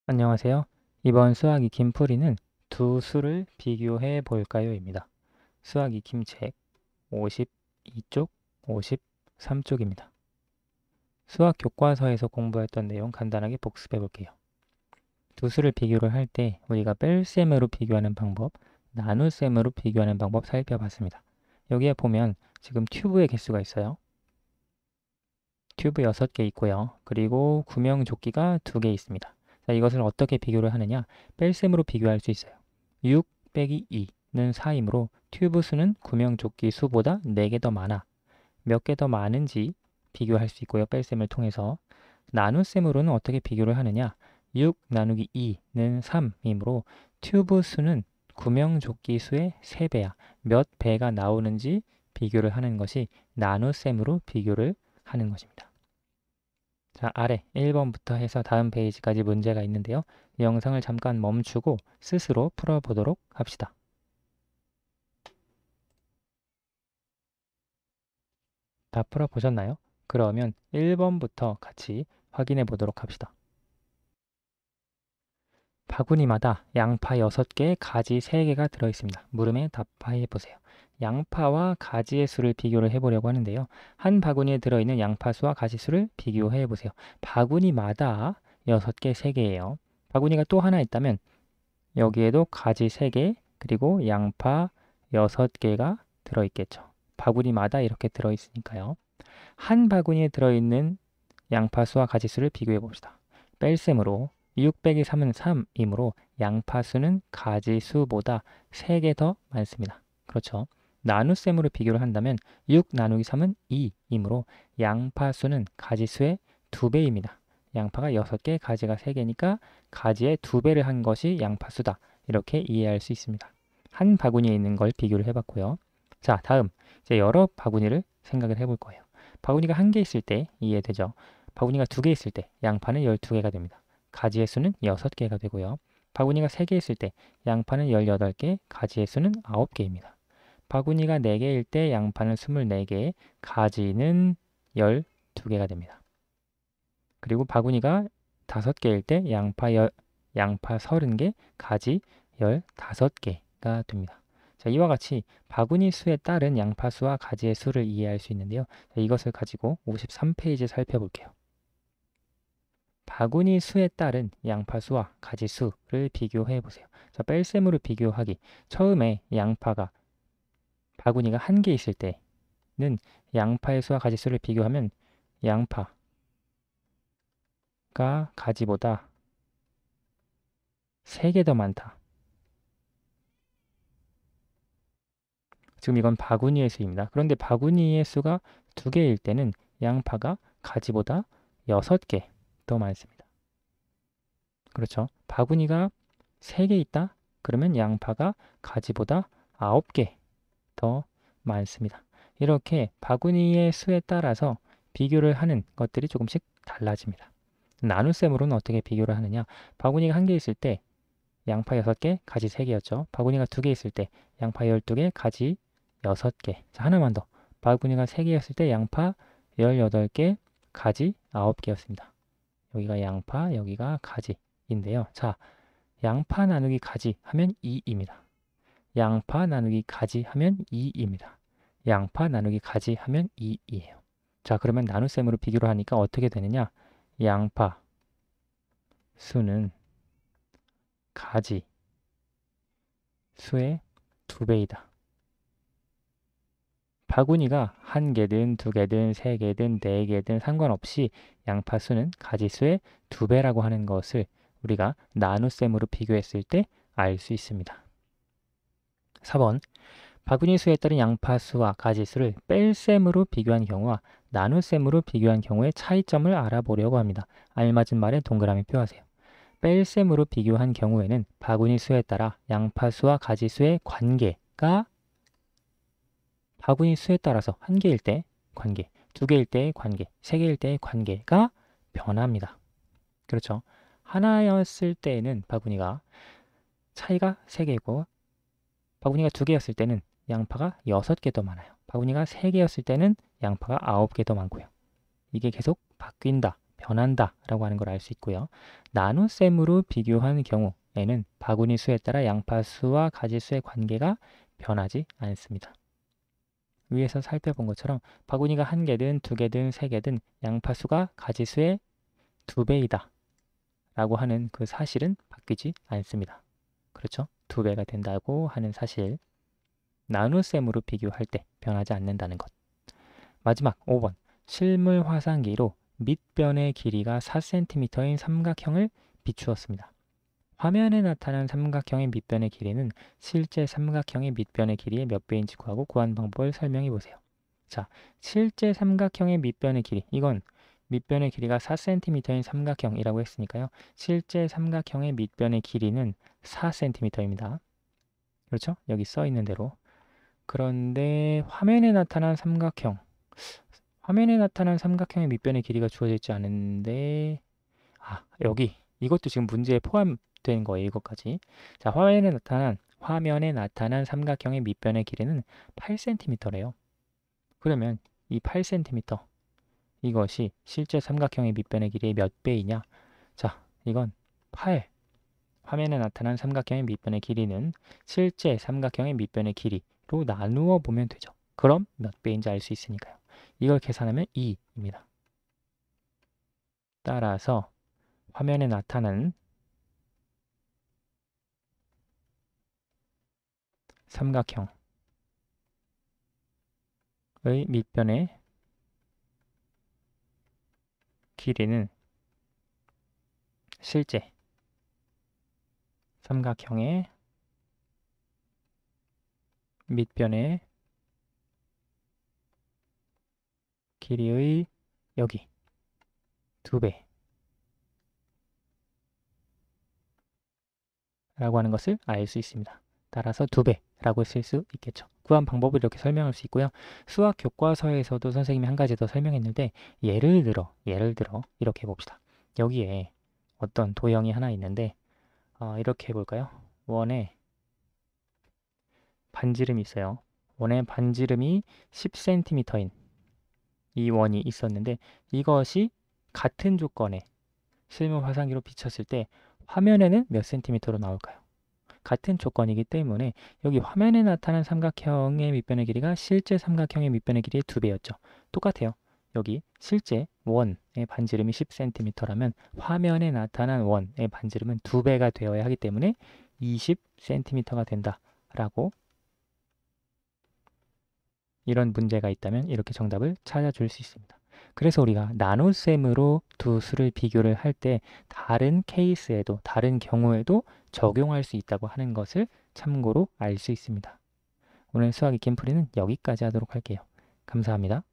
안녕하세요. 이번 수학 익힘 풀이는 두 수를 비교해 볼까요?입니다. 수학 익힘 책 52쪽, 53쪽입니다. 수학 교과서에서 공부했던 내용 간단하게 복습해 볼게요. 두 수를 비교를 할 때 우리가 뺄셈으로 비교하는 방법, 나눗셈으로 비교하는 방법 살펴봤습니다. 여기에 보면 지금 튜브의 개수가 있어요. 튜브 6개 있고요. 그리고 구명조끼가 2개 있습니다. 자, 이것을 어떻게 비교를 하느냐? 뺄셈으로 비교할 수 있어요. 6 빼기 2는 4이므로 튜브 수는 구명조끼 수보다 4개 더 많아. 몇 개 더 많은지 비교할 수 있고요. 뺄셈을 통해서. 나눗셈으로는 어떻게 비교를 하느냐? 6 나누기 2는 3이므로 튜브 수는 구명조끼 수의 3배야. 몇 배가 나오는지 비교를 하는 것이 나눗셈으로 비교를 하는 것입니다. 자, 아래 1번부터 해서 다음 페이지까지 문제가 있는데요. 이 영상을 잠깐 멈추고 스스로 풀어보도록 합시다. 다 풀어보셨나요? 그러면 1번부터 같이 확인해 보도록 합시다. 바구니마다 양파 6개, 가지 3개가 들어있습니다. 물음에 답해 보세요. 양파와 가지의 수를 비교를 해보려고 하는데요. 한 바구니에 들어있는 양파 수와 가지 수를 비교해 보세요. 바구니마다 6개, 3개예요. 바구니가 또 하나 있다면 여기에도 가지 3개, 그리고 양파 6개가 들어있겠죠. 바구니마다 이렇게 들어있으니까요. 한 바구니에 들어있는 양파 수와 가지 수를 비교해 봅시다. 뺄셈으로 6 빼기 3은 3이므로 양파 수는 가지 수보다 3개 더 많습니다. 그렇죠. 나눗셈으로 비교를 한다면 6 나누기 3은 2이므로 양파 수는 가지 수의 2배입니다. 양파가 6개, 가지가 3개니까 가지의 2배를 한 것이 양파 수다. 이렇게 이해할 수 있습니다. 한 바구니에 있는 걸 비교를 해봤고요. 자, 다음 이제 여러 바구니를 생각을 해볼 거예요. 바구니가 한 개 있을 때 이해되죠? 바구니가 2개 있을 때 양파는 12개가 됩니다. 가지의 수는 6개가 되고요. 바구니가 3개 있을 때 양파는 18개, 가지의 수는 9개입니다. 바구니가 4개일 때 양파는 24개, 가지는 12개가 됩니다. 그리고 바구니가 5개일 때 양파 30개, 가지 15개가 됩니다. 자, 이와 같이 바구니 수에 따른 양파 수와 가지의 수를 이해할 수 있는데요. 자, 이것을 가지고 53페이지 살펴볼게요. 바구니 수에 따른 양파 수와 가지 수를 비교해 보세요. 자, 뺄셈으로 비교하기. 처음에 양파가 바구니가 한 개 있을 때는 양파의 수와 가지 수를 비교하면 양파가 가지보다 3개 더 많다. 지금 이건 바구니의 수입니다. 그런데 바구니의 수가 2개일 때는 양파가 가지보다 6개 더 많습니다. 그렇죠. 바구니가 3개 있다? 그러면 양파가 가지보다 9개 더 많습니다. 이렇게 바구니의 수에 따라서 비교를 하는 것들이 조금씩 달라집니다. 나눗셈으로는 어떻게 비교를 하느냐? 바구니가 한 개 있을 때 양파 6개, 가지 3개였죠. 바구니가 2개 있을 때 양파 12개, 가지 6개. 자, 하나만 더. 바구니가 3개였을 때 양파 18개, 가지 9개였습니다. 여기가 양파, 여기가 가지인데요. 자, 양파 나누기 가지 하면 2입니다. 양파 나누기 가지 하면 2입니다. 양파 나누기 가지 하면 2이에요. 자, 그러면 나눗셈으로 비교를 하니까 어떻게 되느냐? 양파 수는 가지 수의 2배이다. 바구니가 한 개든 2개든 3개든 4개든 상관없이 양파 수는 가지 수의 2배라고 하는 것을 우리가 나눗셈으로 비교했을 때 알 수 있습니다. 4번 바구니 수에 따른 양파 수와 가지 수를 뺄셈으로 비교한 경우와 나눗셈으로 비교한 경우의 차이점을 알아보려고 합니다. 알맞은 말에 동그라미 표하세요. 뺄셈으로 비교한 경우에는 바구니 수에 따라 양파 수와 가지 수의 관계가 바구니 수에 따라서 한 개일 때 관계, 2개일 때의 관계, 3개일 때의 관계가 변합니다. 그렇죠. 하나였을 때에는 바구니가 차이가 3개이고 바구니가 2개였을 때는 양파가 6개 더 많아요. 바구니가 3개였을 때는 양파가 9개 더 많고요. 이게 계속 바뀐다, 변한다 라고 하는 걸 알 수 있고요. 나눗셈으로 비교한 경우에는 바구니 수에 따라 양파 수와 가지 수의 관계가 변하지 않습니다. 위에서 살펴본 것처럼 바구니가 1개든 2개든 3개든 양파 수가 가지 수의 2배이다 라고 하는 그 사실은 바뀌지 않습니다. 그렇죠? 2배가 된다고 하는 사실, 나눗셈으로 비교할 때 변하지 않는다는 것. 마지막 5번, 실물 화상기로 밑변의 길이가 4cm인 삼각형을 비추었습니다. 화면에 나타난 삼각형의 밑변의 길이는 실제 삼각형의 밑변의 길이의 몇 배인지 구하고 구한 방법을 설명해 보세요. 자, 실제 삼각형의 밑변의 길이, 이건 밑변의 길이가 4cm인 삼각형이라고 했으니까요. 실제 삼각형의 밑변의 길이는 4cm입니다. 그렇죠? 여기 써 있는 대로. 그런데 화면에 나타난 삼각형의 밑변의 길이가 주어져 있지 않은데, 여기 이것도 지금 문제에 포함된 거예요. 이것까지. 자, 화면에 나타난 삼각형의 밑변의 길이는 8cm래요. 그러면 이 8cm, 이것이 실제 삼각형의 밑변의 길이의 몇 배이냐? 자, 이건 8. 화면에 나타난 삼각형의 밑변의 길이는 실제 삼각형의 밑변의 길이로 나누어 보면 되죠. 그럼 몇 배인지 알 수 있으니까요. 이걸 계산하면 2입니다. 따라서 화면에 나타난 삼각형의 밑변의 길이는 실제 삼각형의 밑변의 길이의 여기 2배 라고 하는 것을 알 수 있습니다. 따라서 2배라고 쓸 수 있겠죠. 구한 방법을 이렇게 설명할 수 있고요. 수학 교과서에서도 선생님이 한 가지 더 설명했는데, 예를 들어 이렇게 해봅시다. 여기에 어떤 도형이 하나 있는데 이렇게 해볼까요? 원에 반지름이 있어요. 원의 반지름이 10cm인 이 원이 있었는데, 이것이 같은 조건에 실물 화상기로 비쳤을 때 화면에는 몇 cm로 나올까요? 같은 조건이기 때문에 여기 화면에 나타난 삼각형의 밑변의 길이가 실제 삼각형의 밑변의 길이의 2배였죠. 똑같아요. 여기 실제 원의 반지름이 10cm라면 화면에 나타난 원의 반지름은 2배가 되어야 하기 때문에 20cm가 된다라고, 이런 문제가 있다면 이렇게 정답을 찾아줄 수 있습니다. 그래서 우리가 나눗셈으로 두 수를 비교를 할 때 다른 케이스에도, 다른 경우에도 적용할 수 있다고 하는 것을 참고로 알 수 있습니다. 오늘 수학 익힘풀이는 여기까지 하도록 할게요. 감사합니다.